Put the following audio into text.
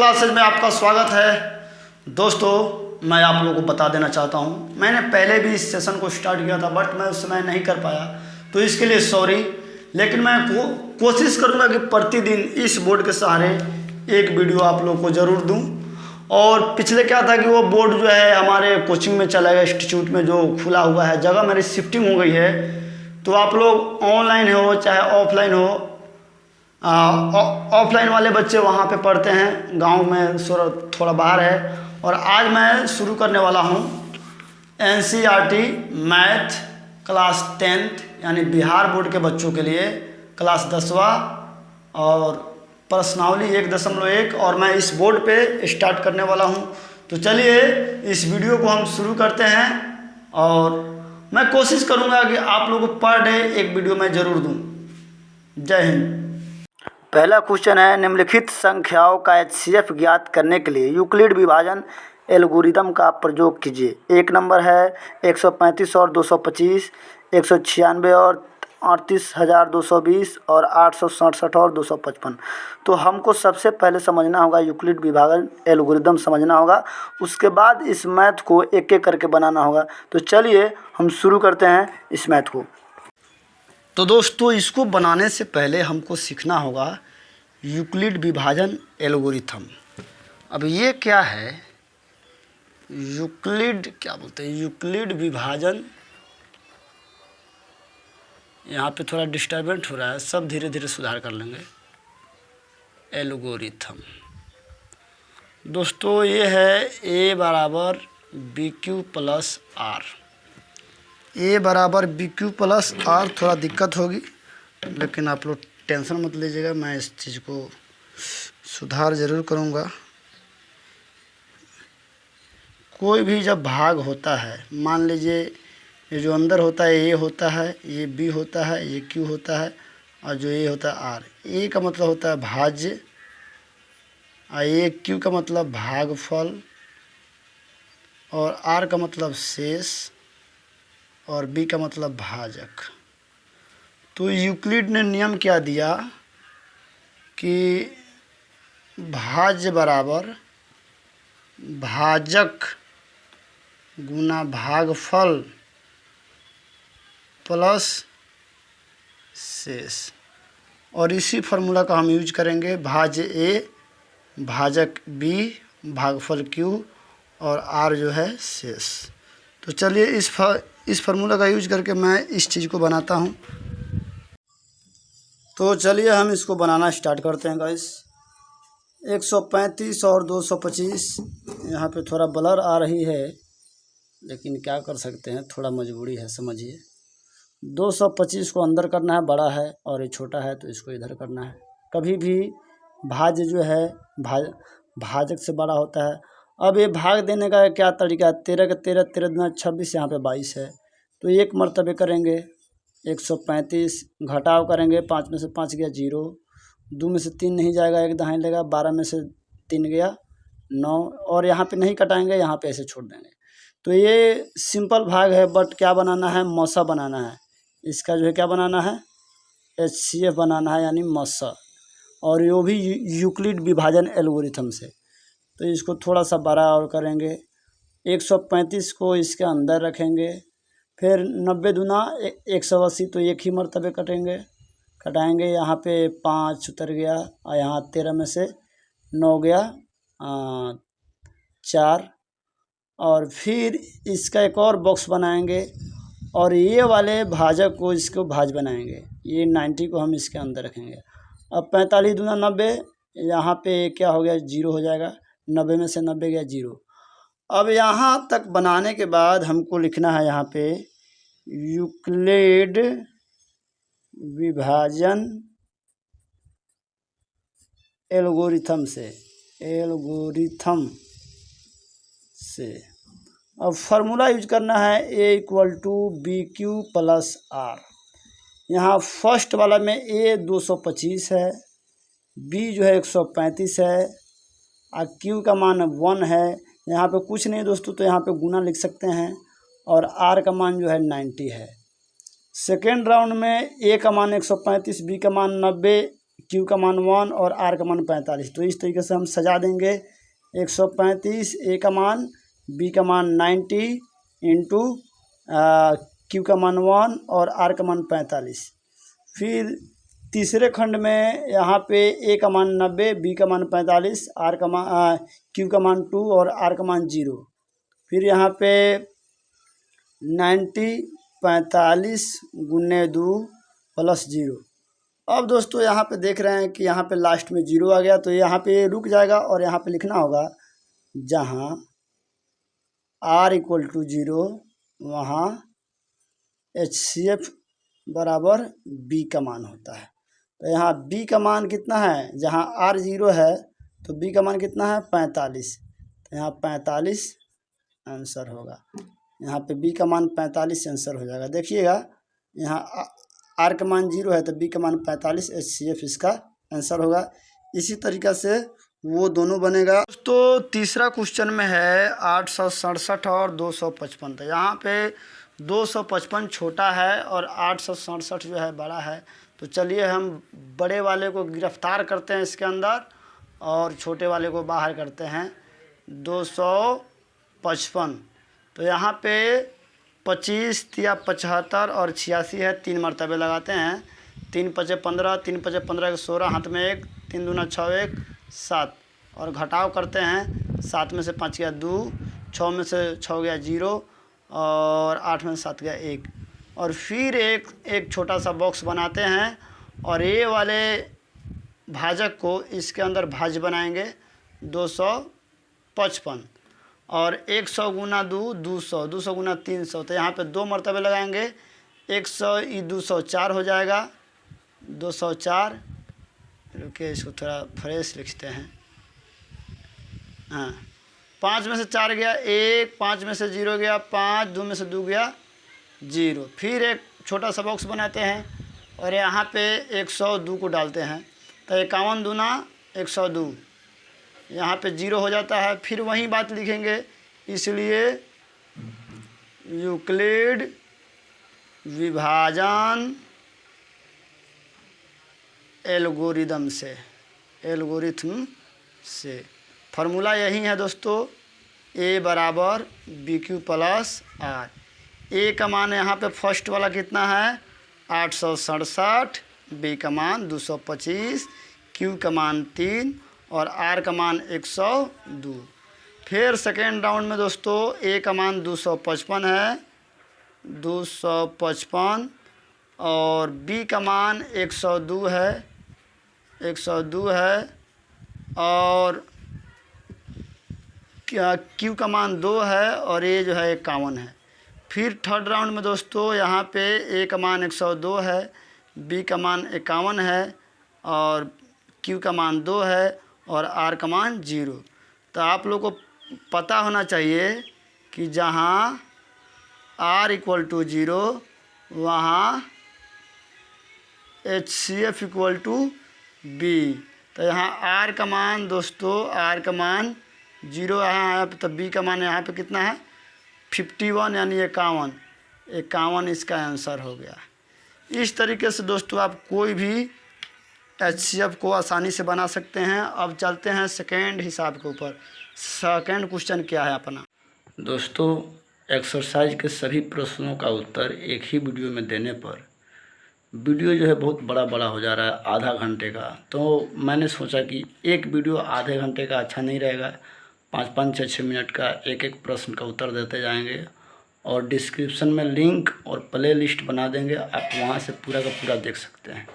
Classes में आपका स्वागत है। दोस्तों मैं आप लोगों को बता देना चाहता हूं, मैंने पहले भी इस सेशन को स्टार्ट किया था बट मैं उस समय नहीं कर पाया, तो इसके लिए सॉरी। लेकिन मैं कोशिश करूंगा कि प्रतिदिन इस बोर्ड के सहारे एक वीडियो आप लोगों को ज़रूर दूं। और पिछले क्या था कि वो बोर्ड जो है हमारे कोचिंग में चला गया, इंस्टीट्यूट में जो खुला हुआ है, जगह मेरी शिफ्टिंग हो गई है। तो आप लोग ऑनलाइन हो चाहे ऑफलाइन हो, ऑफलाइन वाले बच्चे वहाँ पे पढ़ते हैं, गांव में थोड़ा बाहर है। और आज मैं शुरू करने वाला हूँ एनसीईआरटी मैथ क्लास 10th यानी बिहार बोर्ड के बच्चों के लिए क्लास 10वां और प्रश्नावली 1.1। और मैं इस बोर्ड पे स्टार्ट करने वाला हूँ। तो चलिए इस वीडियो को हम शुरू करते हैं और मैं कोशिश करूँगा कि आप लोगों को पर डे एक वीडियो मैं ज़रूर दूँ। जय हिंद। पहला क्वेश्चन है, निम्नलिखित संख्याओं का एचसीएफ ज्ञात करने के लिए यूक्लिड विभाजन एल्गोरिदम का प्रयोग कीजिए। एक नंबर है 135 और 225, 196 और 38,220 और 867 और 255। तो हमको सबसे पहले समझना होगा यूक्लिड विभाजन एल्गोरिदम समझना होगा, उसके बाद इस मैथ को एक एक करके बनाना होगा। तो चलिए हम शुरू करते हैं इस मैथ को। तो दोस्तों इसको बनाने से पहले हमको सीखना होगा यूक्लिड विभाजन एल्गोरिथम। अब ये क्या है, यूक्लिड क्या बोलते हैं, यूक्लिड विभाजन। यहाँ पे थोड़ा डिस्टर्बेंट हो रहा है, सब धीरे धीरे सुधार कर लेंगे। एल्गोरिथम दोस्तों ये है ए बराबर बी क्यू प्लस आर। ए बराबर बी क्यू प्लस आर, थोड़ा दिक्कत होगी लेकिन आप लोग टेंशन मत लीजिएगा, मैं इस चीज़ को सुधार ज़रूर करूँगा। कोई भी जब भाग होता है, मान लीजिए ये जो अंदर होता है ए होता है, ये बी होता है, ये क्यू होता है और जो ए होता है आर। ए का मतलब होता है भाज्य और ये क्यू का मतलब भागफल और आर का मतलब शेष और बी का मतलब भाजक। तो यूक्लिड ने नियम क्या दिया कि भाज्य बराबर भाजक गुना भागफल प्लस शेष। और इसी फार्मूला का हम यूज करेंगे, भाज्य ए भाजक बी भागफल क्यू और आर जो है शेष। तो चलिए इस फार्मूला का यूज करके मैं इस चीज़ को बनाता हूँ। तो चलिए हम इसको बनाना स्टार्ट करते हैं गाइस। 135 और 225, यहाँ पे थोड़ा ब्लर आ रही है लेकिन क्या कर सकते हैं, थोड़ा मजबूरी है, समझिए। 225 को अंदर करना है, बड़ा है, और ये छोटा है तो इसको इधर करना है। कभी भी भाज्य जो है भाजक से बड़ा होता है। अब ये भाग देने का क्या तरीका है, 13 का 13, 13 दूना 26, यहाँ पे 22 है। तो एक मरतबे करेंगे, 135 घटाव करेंगे, 5 में से 5 गया 0, 2 में से 3 नहीं जाएगा, एक दहाई लेगा, 12 में से 3 गया 9, और यहाँ पे नहीं कटाएंगे, यहाँ पे ऐसे छोड़ देंगे। तो ये सिंपल भाग है बट क्या बनाना है, मसा बनाना है। इसका जो है क्या बनाना है, एचसीएफ बनाना है यानी मसा, और ये भी यूक्लिड विभाजन एल्गोरिथम से। तो इसको थोड़ा सा बड़ा और करेंगे, 135 को इसके अंदर रखेंगे, फिर 90 दूना 180, तो एक ही मरतबे कटाएंगे। यहाँ पे 5 उतर गया और यहाँ 13 में से 9 गया 4, और फिर इसका एक और बॉक्स बनाएंगे और ये वाले भाजक को इसको भाज बनाएंगे। ये 90 को हम इसके अंदर रखेंगे। अब 45 दूना 90, यहाँ पे क्या हो गया, 0 हो जाएगा, 90 में से 90 गया 0। अब यहाँ तक बनाने के बाद हमको लिखना है यहाँ पे यूक्लिड विभाजन एल्गोरिथम से अब फार्मूला यूज करना है, A = BQ प्लस आर। यहाँ फर्स्ट वाला में A 225 है, B जो है 135 है और Q का मान 1 है। यहाँ पे कुछ नहीं दोस्तों, तो यहाँ पे गुना लिख सकते हैं, और R का मान जो है 90 है। सेकेंड राउंड में A का मान 135, B का मान 90, Q का मान 1 और R का मान 45। तो इस तरीके से हम सजा देंगे 135, A का मान, B का मान 90 इंटू Q का मान 1 और R का मान 45। फिर तीसरे खंड में यहाँ पे A का मान 90, B का मान 45, Q का मान 2 और R का मान 0। फिर यहाँ पे 90 45 गुने 2 प्लस 0। अब दोस्तों यहाँ पे देख रहे हैं कि यहाँ पे लास्ट में 0 आ गया, तो यहाँ पे रुक जाएगा और यहाँ पे लिखना होगा जहाँ R इक्वल टू 0 वहाँ HCF बराबर B का मान होता है। तो यहाँ B का मान कितना है, जहाँ R 0 है तो B का मान कितना है 45। तो यहाँ 45 आंसर होगा। यहाँ पे B का मान 45 आंसर हो जाएगा। देखिएगा यहाँ R का मान 0 है तो B का मान 45, HCF इसका आंसर होगा। इसी तरीक़ा से वो दोनों बनेगा। दोस्तों तीसरा क्वेश्चन में है 867 और 255। तो यहाँ पे 255 छोटा है और 867 जो है बड़ा है। तो चलिए हम बड़े वाले को गिरफ्तार करते हैं इसके अंदर और छोटे वाले को बाहर करते हैं। 255 तो यहाँ पे 25 या 75 और 86 है, 3 मरतबे लगाते हैं। 3 पचे 15, 3 पचे 15 के 16, हाथ में 1, 3 दूना 6 1 7 और घटाव करते हैं। 7 में से 5 गया 2, 6 में से 6 गया 0 और 8 में से 7 गया 1। और फिर एक छोटा सा बॉक्स बनाते हैं और ये वाले भाजक को इसके अंदर भाज्य बनाएंगे 255 और 100 गुना 2 200, 200 गुना 300। तो यहाँ पे 2 मरतबे लगाएंगे। 100 ई 204 हो जाएगा, 204। रुकिए इसको थोड़ा फ्रेश लिखते हैं। हाँ 5 में से 4 गया 1, 5 में से 0 गया 5, 2 में से 2 गया 0। फिर एक छोटा सा बॉक्स बनाते हैं और यहाँ पे 102 को डालते हैं। तो 51 दूना 102, यहाँ पे 0 हो जाता है। फिर वही बात लिखेंगे, इसलिए यूक्लिड विभाजन एल्गोरिथम से फार्मूला यही है दोस्तों, A बराबर BQ प्लस R। A का मान यहाँ पे फर्स्ट वाला कितना है 867, B का मान 225, Q का मान 3 और R का मान 102। फिर सेकेंड राउंड में दोस्तों A का मान 255 है, 255 और B का मान 102 है, 102 है और Q का मान 2 है और ये जो है 51 है। फिर थर्ड राउंड में दोस्तों यहाँ पे A का मान 102 है, B का मान 51 है और Q का मान 2 है और R का मान 0। तो आप लोग को पता होना चाहिए कि जहाँ R इक्वल टू 0 वहाँ HCF इक्वल टू B। तो यहाँ R का मान दोस्तों, R का मान 0 यहाँ पे, तो B का मान यहाँ पे कितना है 51 यानी 51 इसका आंसर हो गया। इस तरीके से दोस्तों आप कोई भी HCF को आसानी से बना सकते हैं। अब चलते हैं सेकेंड हिसाब के ऊपर। सेकेंड क्वेश्चन क्या है अपना दोस्तों, एक्सरसाइज के सभी प्रश्नों का उत्तर एक ही वीडियो में देने पर वीडियो जो है बहुत बड़ा हो जा रहा है, आधा घंटे का। तो मैंने सोचा कि एक वीडियो आधे घंटे का अच्छा नहीं रहेगा, 5-5, 6-6 मिनट का एक प्रश्न का उत्तर देते जाएंगे और डिस्क्रिप्शन में लिंक और प्ले लिस्ट बना देंगे, आप वहाँ से पूरा का पूरा देख सकते हैं।